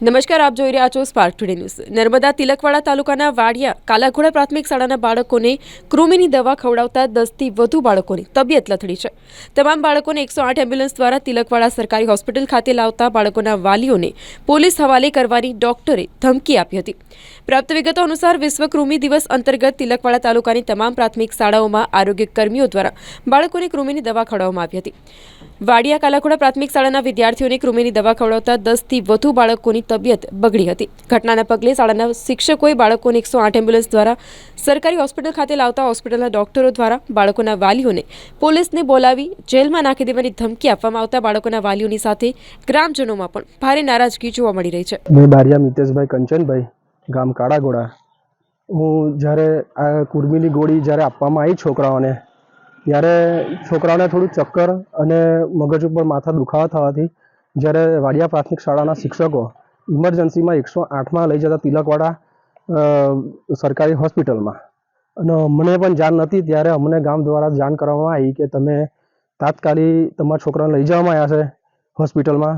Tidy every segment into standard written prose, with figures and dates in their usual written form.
નમસ્કાર, આપ જોઈ રહ્યા છો spark today news. Narmada Tilakwada તાલુકાના વાડિયા કાલાઘોડા પ્રાથમિક શાળાના બાળકોને કૃમિની દવા ખવડાવતા 10થી વધુ બાળકોની તબિયત લથડી છે। તમામ બાળકોને 108 એમ્બ્યુલન્સ દ્વારા તિલકવાડા સરકારી હોસ્પિટલ ખાતે લાવતા બાળકોના વાલીઓને પોલીસ હવાલે કરવાની ડોક્ટરે ધમકી આપી હતી। પ્રાપ્ત વિગતો અનુસાર વિશ્વ કૃમિ દિવસ અંતર્ગત તિલકવાડા તાલુકાની તમામ પ્રાથમિક શાળાઓમાં આરોગ્ય કર્મીઓ દ્વારા બાળકોને કૃમિની દવા ખવડાવવામાં આવી હતી। વાડિયા કાલાઘોડા પ્રાથમિક શાળાના વિદ્યાર્થીઓને કૃમિની દવા ખવડાવતા 10થી વધુ બાળકોની તબિયત બગડી હતી। ઘટનાના પગલે શાળાના શિક્ષકોએ બાળકોને 108 એમ્બ્યુલન્સ દ્વારા સરકારી હોસ્પિટલ ખાતે લાવતા હોસ્પિટલના ડોક્ટરો દ્વારા બાળકોના વાલીઓને પોલીસને બોલાવી જેલમાં નાખી દેવાની ધમકી આપવામાં આવતા બાળકોના વાલીઓની સાથે ગ્રામજનોમાં પણ ભારે નારાજગી જોવા મળી રહી છે। मैं बारिया मितेशभाई कंचनभाई गाम काड़ागोड़ा हूँ। જ્યારે આ કુર્મીની ગોળી જ્યારે આપવામાં આવી છોકરાઓને ત્યારે છોકરાઓને થોડું ચક્કર અને મગજ ઉપર માથા દુખાવા થવાથી જ્યારે વાડિયા પ્રાથમિક શાળાના શિક્ષકો ઇમરજન્સીમાં 108માં લઈ જતા તિલકવાડા સરકારી હોસ્પિટલમાં અને અમને પણ જાણ નથી ત્યારે અમને ગામ દ્વારા જાણ કરવામાં આવી કે તમે તાત્કાલિક તમારા છોકરાને લઈ જવામાં આવ્યા છે હોસ્પિટલમાં,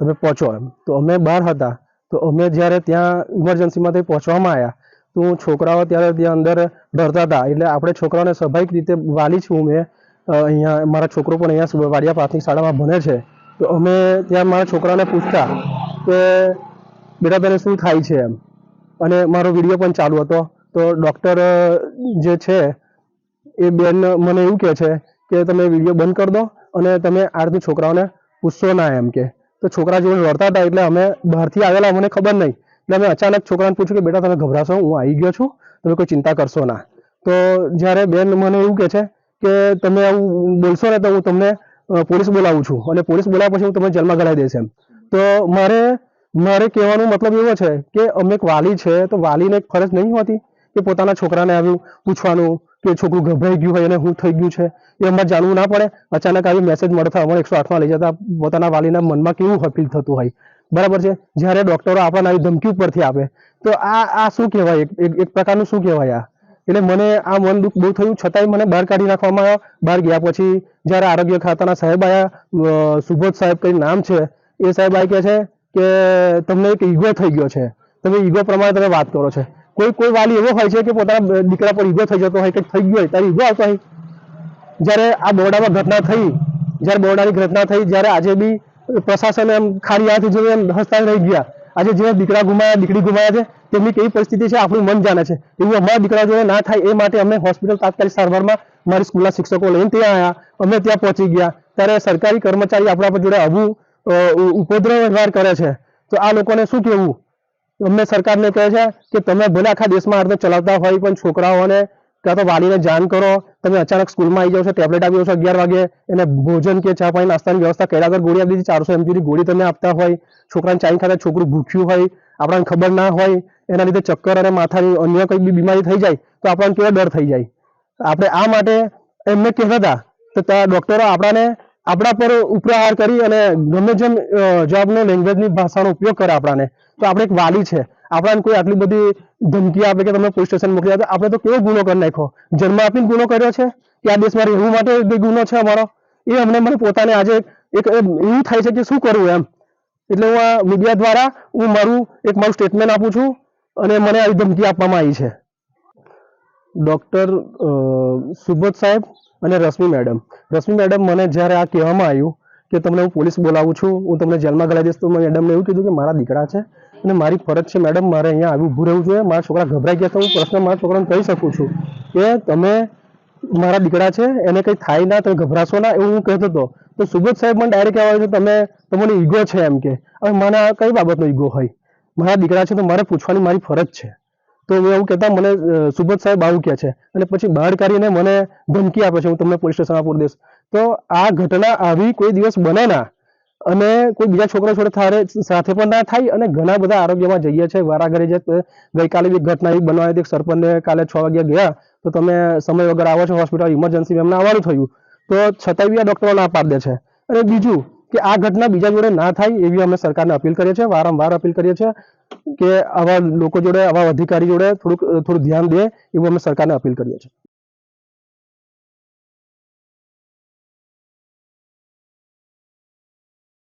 તમે પહોંચો એમ। તો અમે બહાર હતા તો અમે જ્યારે ત્યાં ઇમરજન્સીમાંથી પહોંચવામાં આવ્યા તો છોકરાઓ ત્યારે ત્યાં અંદર ડરતા હતા। એટલે આપણે છોકરાઓને સ્વાભાવિક રીતે વાલી છું મેં, અહીંયા મારા છોકરો પણ અહીંયા વાડિયા પ્રાથમિક શાળામાં ભણે છે તો અમે ત્યાં મારા છોકરાને પૂછતા કે બેટા તને શું થાય છે એમ, અને મારો વિડીયો પણ ચાલુ હતો તો ડૉક્ટર જે છે એ બેન મને એવું કહે છે કે તમે વિડીયો બંધ કરી દો અને તમે આ રીતે છોકરાઓને પૂછશો ના એમ કે। તો છોકરા જોડે લડતા હતા એટલે અમે બહારથી આવેલા, મને ખબર નહીં એટલે અમે અચાનક છોકરાને પૂછ્યું કે બેટા તમે ગભરાશો, હું આવી ગયો છું, તમે કોઈ ચિંતા કરશો ના। તો જ્યારે બેન મને એવું કહે છે કે તમે આવું બોલશો ને તો હું તમને પોલીસ બોલાવું છું અને પોલીસ બોલાવ્યા પછી હું તમને જેલમાં ગળાવી દઈશ એમ। તો મારે કહેવાનો મતલબ એવો છે કે અમે એક વાલી છે તો વાલીને એક ફરજ નહીં હોતી કે પોતાના છોકરાને આવ્યું પૂછવાનું કે છોકરું ગભરાઈ ગયું હોય અને શું થઈ ગયું છે એ અમારે જાણવું ના પડે। અચાનક આવી મેસેજ મળતા અમારે 108માં લઈ જતા પોતાના વાલીના મનમાં કેવું ફીલ થતું હોય, બરાબર છે। જ્યારે ડૉક્ટરો આપણને આવી ધમકી ઉપરથી આપે તો આ શું કહેવાય, એક પ્રકારનું શું કહેવાય આ? એટલે મને આ મન દુઃખ બહુ થયું, છતાંય મને બહાર કાઢી નાખવામાં આવ્યો। બહાર ગયા પછી જ્યારે આરોગ્ય ખાતાના સાહેબ આવ્યા, સુબોધ સાહેબ કંઈ નામ છે, એ સાહેબ આવી કહે છે કે તમને એક ઈગો થઈ ગયો છે, તમે ઈગો પ્રમાણે તમે વાત કરો છો। કોઈ વાલી એવો હોય છે કે પોતાના દીકરા પર ઈગો થઈ જતો હોય, કંઈક થઈ ગયો હોય ત્યારે ઈગો આવતો હોય। જ્યારે આ બોરડામાં ઘટના થઈ, જ્યારે બોરડાની ઘટના થઈ, જ્યારે આજે બી પ્રશાસન એમ ખાલી હાથ જોઈને એમ હસતા રહી ગયા। આજે જે દીકરા ગુમાયા, દીકરી ગુમાયા છે તેમની કેવી પરિસ્થિતિ છે આપણું મન જાણે છે। એવું અમારા દીકરા જોડે ના થાય એ માટે અમે હોસ્પિટલ તાત્કાલિક સારવારમાં મારી સ્કૂલના શિક્ષકો લઈને ત્યાં આવ્યા, અમે ત્યાં પહોંચી ગયા ત્યારે સરકારી કર્મચારી આપણા પર જોડે આવું ઉપદ્રવ વ્યવહાર કરે છે તો આ લોકોને શું કહેવું? અમને સરકારને કહે છે કે તમે ભલે આખા દેશમાં આ રીતે ચલાવતા હોય પણ છોકરાઓને કાં તો વાલીને જાણ કરો। તમે અચાનક સ્કૂલમાં આવી જાઓ છો, ટેબ્લેટ આપી છો 11 વાગે, એને ભોજન કે ચા પાણી નાસ્તાની વ્યવસ્થા કર્યા વગર ગોળી આપી દીધી, 400 mgની ગોળી તમે આપતા હોય, છોકરાને ચાઈ ખાતા છોકરું ભૂખ્યું હોય, આપણને ખબર ના હોય, એના લીધે ચક્કર અને માથાની અન્ય કંઈ બી બીમારી થઈ જાય તો આપણને કેવો ડર થઈ જાય। આપણે આ માટે એમને કહેતા હતા તો ત્યાં ડૉક્ટરો આપણા પર ઉપહાર કરી અને ગમે જેમ જવાબનો લેંગ્વેજની ભાષાનો ઉપયોગ કરે આપણને, તો આપણે એક વાલી છે, આપણને કોઈ આટલી બધી ધમકી આપે કે તમે પોલીસ સ્ટેશન મોકલી આપે, આપણે તો કેવો ગુનો કરી નાખ્યો, જન્મ આપીને ગુનો કર્યો છે કે આ દેશમાં રહેવું માટે ગુનો છે અમારો? એ મને પોતાને આજે એક એવું થાય છે કે શું કરવું એમ। એટલે હું આ મીડિયા દ્વારા હું મારું સ્ટેટમેન્ટ આપું છું અને મને આવી ધમકી આપવામાં આવી છે। ડૉક્ટર સુબોધ સાહેબ અને રશ્મિ મેડમ મને જ્યારે આ કહેવામાં આવ્યું કે તમને હું પોલીસ બોલાવું છું, હું તમને જેલમાં ગળાવી દઈશ, તો મેડમને એવું કીધું કે મારા દીકરા છે અને મારી ફરજ છે મેડમ, મારે અહીંયા આવી ઊભું રહેવું જોઈએ, મારા છોકરા ગભરાઈ ગયા તો હું પ્રશ્ન મારા છોકરાને કહી શકું છું કે તમે મારા દીકરા છે એને કંઈ થાય ના, તમે ગભરાશો ના, એવું હું કહેતો હતો। તો સુબોધ સાહેબ મને ડાયરેક્ટ કહેવાય છે તમને ઈગો છે એમ કે। હવે મને આ કઈ બાબતનો ઈગો હોય? મારા દીકરા છે તો મારે પૂછવાની મારી ફરજ છે। તો હું એવું કહેતા મને સુબોધ સાહેબ આવું કહે છે અને પછી બહાર કાઢીને મને ધમકી આપે છે હું તમને પોલીસ સ્ટેશનમાં પૂરી દઈશ। તો આ ઘટના આવી કોઈ દિવસ બને ના અને કોઈ બીજા છોકરા જોડે સાથે પણ ના થાય। અને ઘણા બધા આરોગ્યમાં જઈએ છીએ વારાઘડી, જે ગઈકાલે બી ઘટના એવી બનવાની હતી, સરપંચને કાલે 6 વાગ્યા ગયા તો તમે સમય વગર આવો છો હોસ્પિટલ, ઇમરજન્સી એમને આવવાનું થયું તો છતાંય બી આ ડૉક્ટરો ના પાડી દે છે। અને બીજું કે આ ઘટના બીજા જોડે ના થાય એવી અમે સરકારને અપીલ કરીએ છીએ, વારંવાર અપીલ કરીએ છીએ કે આવા લોકો જોડે, આવા અધિકારી જોડે થોડું ધ્યાન દે એવું અમે સરકારને અપીલ કરીએ છીએ।